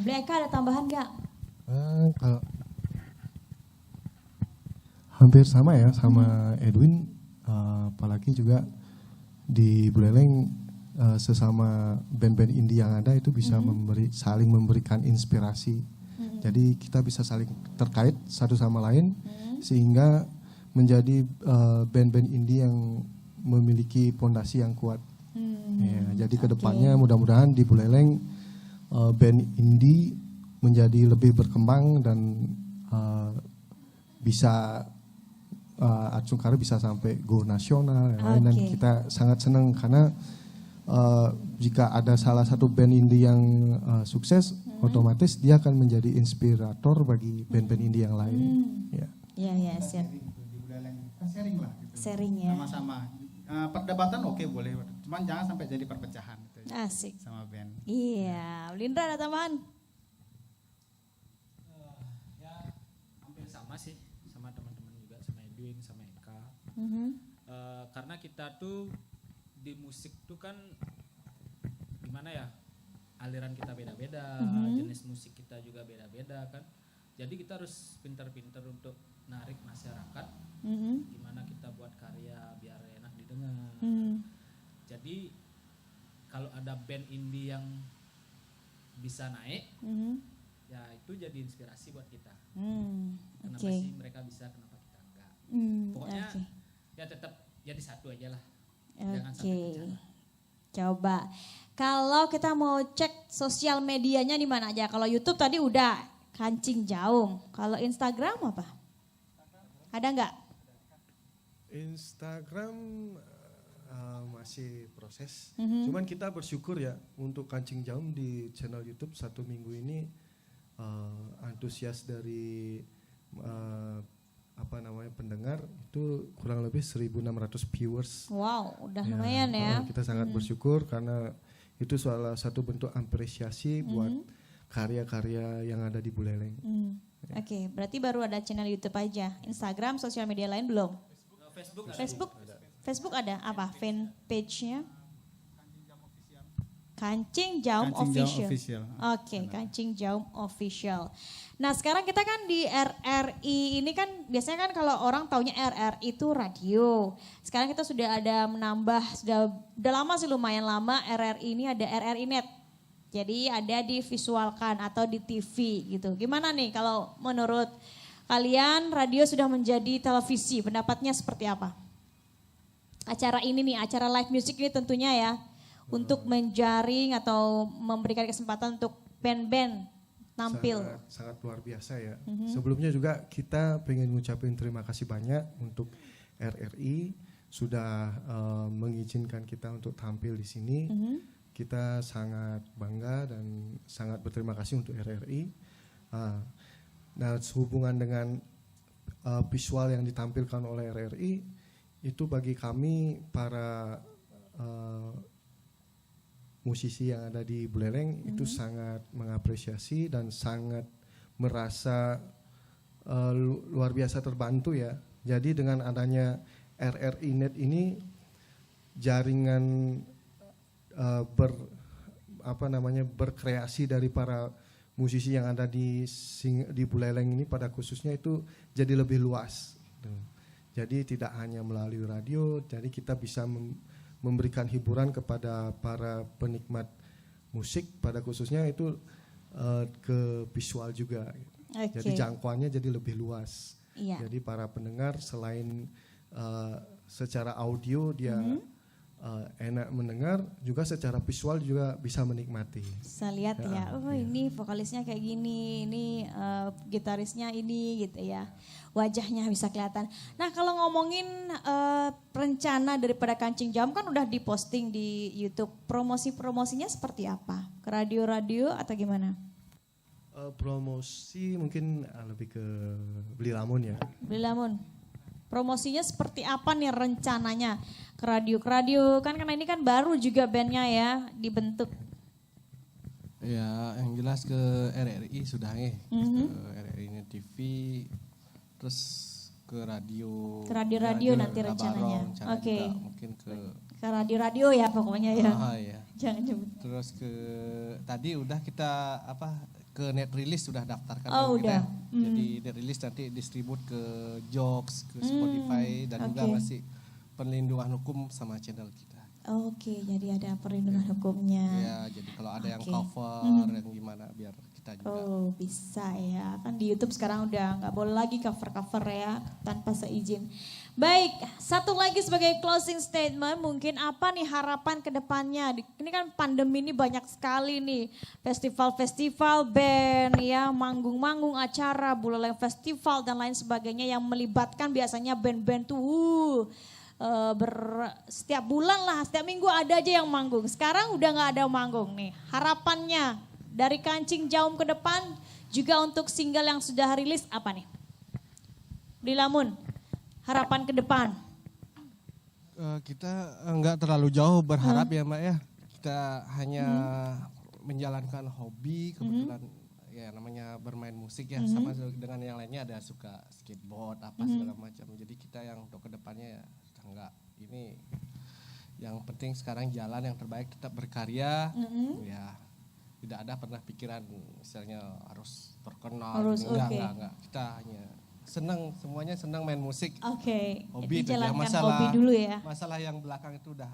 Bleka ada tambahan nggak? Kalau hampir sama ya sama Edwin, apalagi juga di Buleleng sesama band-band indie yang ada itu bisa saling memberikan inspirasi. Jadi kita bisa saling terkait satu sama lain sehingga menjadi band-band indie yang memiliki pondasi yang kuat. Ya, jadi kedepannya mudah-mudahan di Buleleng band indie menjadi lebih berkembang dan bisa Atsungkara bisa sampai go nasional dan kita sangat senang karena jika ada salah satu band indie yang sukses, otomatis dia akan menjadi inspirator bagi band-band indie yang lain. Ya, siap. Sharing lah. Gitu. Sharing ya. Sama-sama. Perdebatan oke boleh, cuman jangan sampai jadi perpecahan. Gitu, asik. Sama band. Iya, Lindra ada tambahan? Ya hampir sama sih, sama teman-teman juga, sama Edwin, sama Eka. Karena kita tuh di musik tuh kan gimana ya, aliran kita beda-beda, jenis musik kita juga beda-beda kan. Jadi kita harus pintar-pintar untuk narik masyarakat, gimana kita buat karya biar enak didengar. Jadi kalau ada band indie yang bisa naik, ya itu jadi inspirasi buat kita. Kenapa sih mereka bisa, kenapa kita enggak? Pokoknya ya tetap jadi satu aja lah. Jangan sampai pecah. Coba, kalau kita mau cek sosial medianya di mana aja? Kalau YouTube tadi udah, Kancing Jauh. Kalau Instagram apa? Ada nggak? Instagram masih proses. Mhm. Cuman kita bersyukur ya untuk Kancing Jaum di channel YouTube 1 minggu ini antusias dari pendengar itu kurang lebih 1.600 viewers. Wow, udah lumayan ya. Kita sangat bersyukur karena itu salah satu bentuk apresiasi buat karya-karya yang ada di Buleleng. Oke, berarti baru ada channel YouTube aja. Instagram, sosial media lain belum? Facebook ada apa? Fanpage-nya? Kancing Jaum Official. Oke, Kancing Jaum Official. Nah, sekarang kita kan di RRI ini kan biasanya kan kalau orang taunya RRI itu radio. Sekarang kita sudah ada menambah, udah lama sih, lumayan lama RRI ini ada RRI Net. Jadi ada divisualkan atau di TV gitu. Gimana nih kalau menurut kalian radio sudah menjadi televisi, pendapatnya seperti apa? Acara ini nih, acara live music ini tentunya ya, untuk menjaring atau memberikan kesempatan untuk band-band tampil. Sangat luar biasa ya. Sebelumnya juga kita pengen ngucapin terima kasih banyak untuk RRI sudah mengizinkan kita untuk tampil di sini. Kita sangat bangga dan sangat berterima kasih untuk RRI. Nah, sehubungan dengan visual yang ditampilkan oleh RRI, itu bagi kami para musisi yang ada di Buleleng itu sangat mengapresiasi dan sangat merasa luar biasa terbantu ya. Jadi dengan adanya RRI Net ini, jaringan berkreasi dari para musisi yang ada di Buleleng ini pada khususnya itu jadi lebih luas. Jadi tidak hanya melalui radio, jadi kita bisa memberikan hiburan kepada para penikmat musik pada khususnya itu ke visual juga. Jadi jangkauannya jadi lebih luas. Jadi para pendengar selain secara audio dia enak mendengar, juga secara visual juga bisa menikmati. Bisa lihat ya, ini vokalisnya kayak gini, ini gitarisnya ini gitu ya. Wajahnya bisa kelihatan. Nah, kalau ngomongin rencana daripada Kancing Jaum kan udah diposting di YouTube. Promosi-promosinya seperti apa? Ke radio-radio atau gimana? Promosi mungkin lebih ke Beli Lamun ya. Beli Lamun. Promosinya seperti apa nih rencananya? Ke radio kan, karena ini kan baru juga bandnya ya dibentuk. Ya, yang jelas ke RRI sudah ke RRI ini TV, terus ke radio. Ke radio nanti rencananya. Oke. Mungkin ke radio ya pokoknya ya. Iya. Jangan nyebut. Terus tadi udah kita ke net release sudah daftarkan. Udah. Jadi net release nanti distribut ke Joox, ke Spotify dan juga masih perlindungan hukum sama channel kita. Oke, jadi ada perlindungan hukumnya. Ya, jadi kalau ada yang cover yang gimana biar kita juga. Oh, bisa ya. Kan di YouTube sekarang udah nggak boleh lagi cover-cover ya tanpa seizin. Baik, satu lagi sebagai closing statement, mungkin apa nih harapan ke depannya? Ini kan pandemi ini banyak sekali nih, festival-festival band ya, manggung-manggung acara, Buleleng Festival dan lain sebagainya yang melibatkan biasanya band-band tuh setiap bulan lah, setiap minggu ada aja yang manggung. Sekarang udah nggak ada manggung nih. Harapannya dari Kancing Jaum ke depan, juga untuk single yang sudah rilis apa nih? Beli Lamun. Harapan ke depan? Kita nggak terlalu jauh berharap ya Mbak ya. Kita hanya menjalankan hobi, kebetulan ya namanya bermain musik ya, sama dengan yang lainnya ada suka skateboard apa segala macam. Jadi kita yang untuk ke depannya ya nggak ini. Yang penting sekarang jalan yang terbaik, tetap berkarya. Ya tidak ada pernah pikiran misalnya harus terkenal. Enggak. Kita hanya senang, semuanya senang main musik. Hobi itu ya, hobi dulu ya. Masalah yang belakang itu udah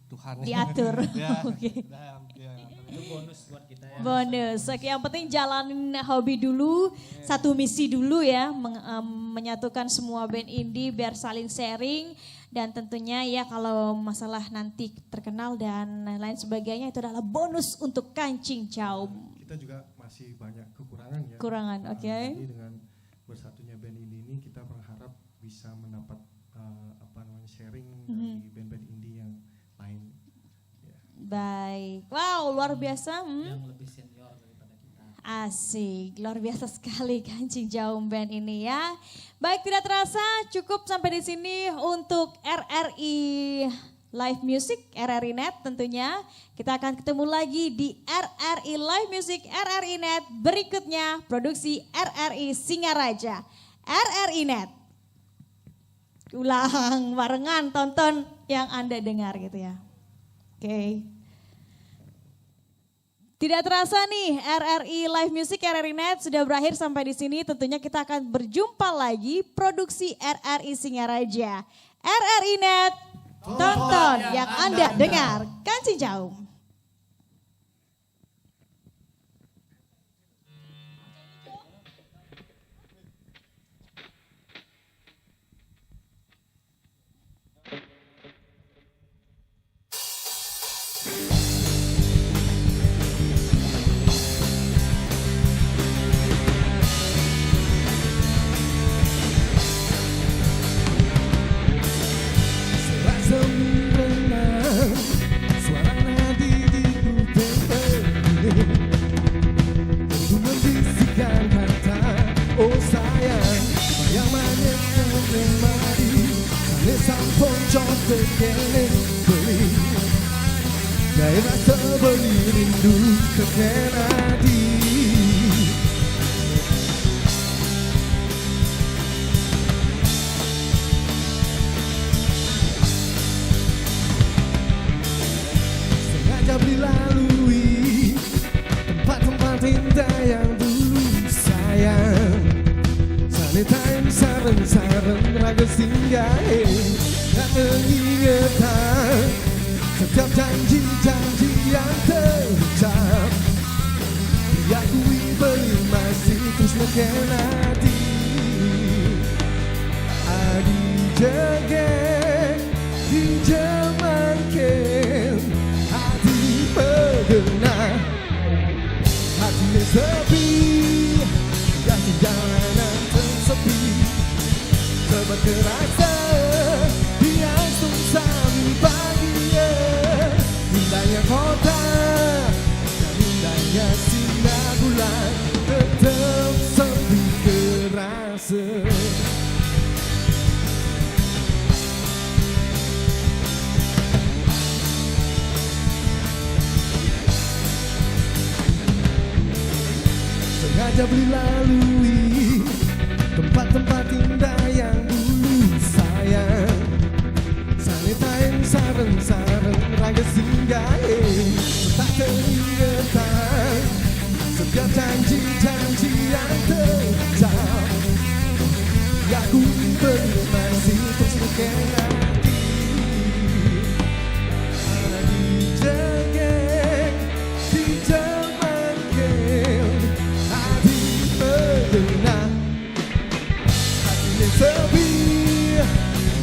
Tuhan diatur. Ya, itu bonus buat kita ya. Bonus. Yang penting jalanin hobi dulu, satu misi dulu ya, menyatukan semua band indie biar saling sharing. Dan tentunya ya kalau masalah nanti terkenal dan lain sebagainya itu adalah bonus untuk Kancing Jaum. Kita juga masih banyak kekurangan ya. Jadi dengan bersatunya band ini kita berharap bisa mendapat sharing dari band-band indie yang lain. Baik, wow luar biasa. Yang lebih senior daripada kita. Asik, luar biasa sekali Kancing Jaum Band ini ya. Baik, tidak terasa cukup sampai di sini untuk RRI Live Music, RRI Net tentunya. Kita akan ketemu lagi di RRI Live Music, RRI Net berikutnya, produksi RRI Singaraja. RRI Net. Ulang barengan tonton yang Anda dengar gitu ya. Oke. Tidak terasa nih RRI Live Music, RRI Net sudah berakhir sampai di sini. Tentunya kita akan berjumpa lagi produksi RRI Singaraja. RRI Net, tonton yang Anda dengar. Kancing Jaum. Suara nadi di kuping Ku membisikkan kata oh sayang yang manis menemani Kane sampun contoh kene beli Daerah sebeli rindu kekenadi Beli lalui tempat-tempat indah yang dulu sayang Sanitain sareng-sareng raga singgahe Dan mengingatkan setiap janji-janji yang terucap Diakui beli masih terus mengenadi Adi jegek di zaman ken Pernah hatinya sepi Ganti jalanan tersepi Sebab terasa dia sungsami bahagia Indahnya kota dan indahnya sinar bulan Tetap sepi terasa Sengaja beli lalui tempat-tempat indah yang dulu sayang Sanitain sareng-sareng raga singgahe Tak teringetan setiap janji-janji yang terucap Ya ku masih terus mengenali Ada jengek di zaman ken Hatinya sepi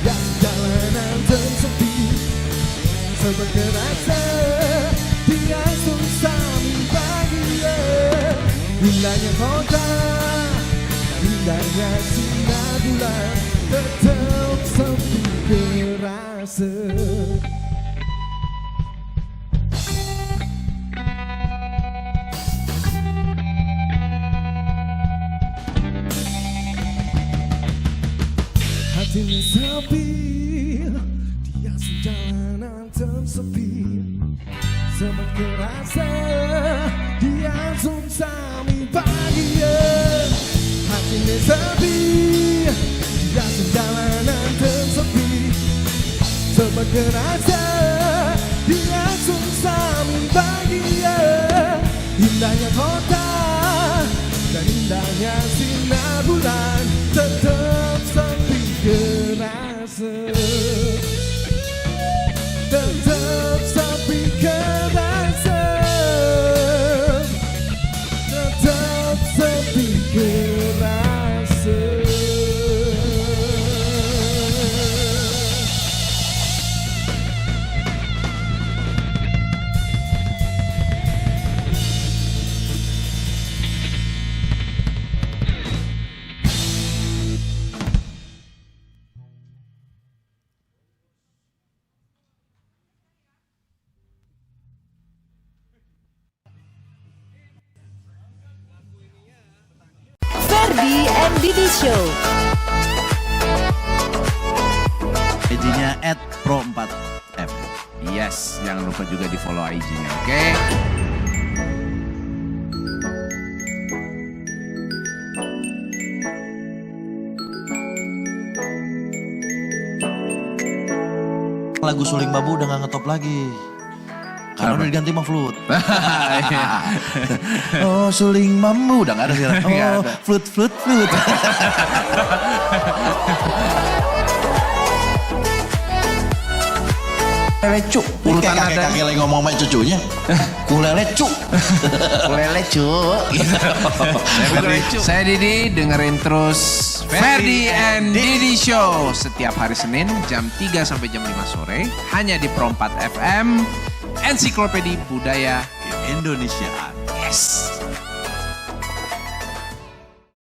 dan jalanan tersepi Sebab terasa dia sungsami bahagia Indahnya kota, indahnya sinar bulan Tetap sepi terasa Hatinya sepi, dia sejalanan tersepi Sebab terasa dia sungsami bahagia Hatinya sepi, dia sejalanan tersepi Sebab terasa dia sungsami bahagia Indahnya kota dan indahnya sinar bulan Tetap sepi kerasa Tetap sepi kerasa Tetap sepi kerasa Ferdi and Didi Show. IG-nya @pro4f. Yes, jangan lupa juga di follow IG-nya, oke? Lagu Suling Bambu udah gak ngetop lagi. Karena udah diganti sama flute. Oh, Suling Bambu udah gak ada sekarang. Oh, flute. Lelecu. Urutan ada. Kakek lagi ngomong sama cucunya. Kulelecu. Kulelecu. Saya Didi, dengerin terus Ferdi and Didi Show setiap hari Senin jam 3 sampai jam 5 sore hanya di Pro 4 FM, Ensiklopedia Budaya Indonesiaan. Yes.